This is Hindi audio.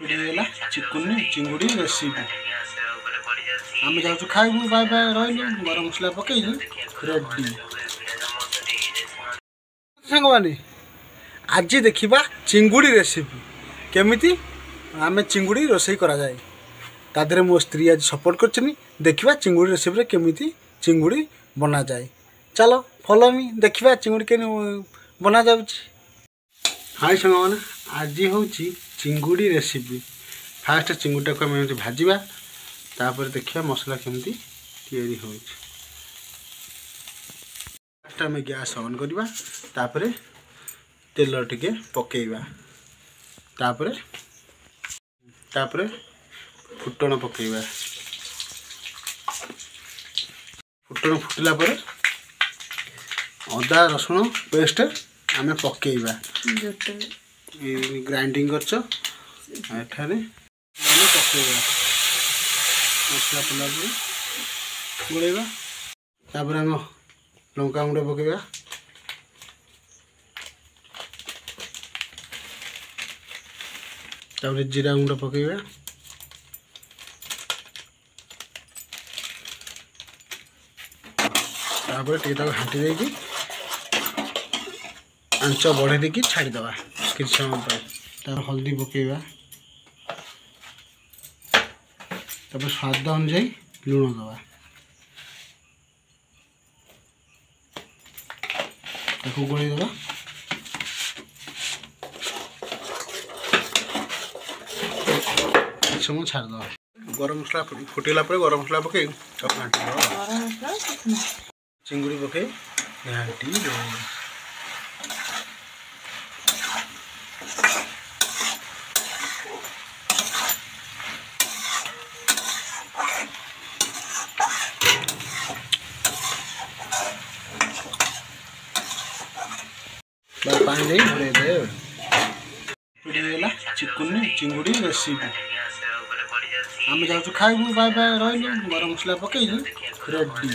पीड़ीगला चिकुनी चिंगुड़ी रेसिपी आम जाऊँ खाइबू बाय बाय रही गरम मसला पकई रेडी सांग मैंने आज देखा चिंगुड़ी रेसिपी केमिति आम चिंगुड़ी रोसई करा जाए तादरे मो स्त्री आज सपोर्ट कर देखा चिंगुड़ी रेसिपी केमिति चिंगुड़ी बना जाए। चलो फॉलो मी देखा चिंगुड़ी के बना जाऊँ। हाय सांग मैंने आज हूँ चिंगुड़ी रेसिपी फास्ट चिंगुड़ी को आम भाजवा तापर देखिए मसला केमती तैयारी हो। फास्ट आम गैस ऑन करवा तापर तेल टिके पकेवा तापर फुटण पकेवा फुटण फुटिला पर अदा रसुण पेस्ट आम पकेवा ग्राइंडिंग करछ एठारे आम पकेवा मसला पड़ा गोड़ेगा तापर आम लंका गुंड पकेवा तापर जीरा गुंड पकेवा तापर टे घाटी देकी आंच बढ़े देकी छाड़ीदे कि समय पर हल्दी पकेवा तापर स्वाद अनुजाई लुण दवा गोल दवा समय छाड़दे गरम मसला फुटेला गरम मसला पकई चिंगुड़ी पकई घाटी पानी दे घोड़े दे पीड़ीगला चिकुनी चिंगुड़ी रेसिपी आम जाऊँ खाइबू बाय बाय रही गरम मसला पकई रेडी।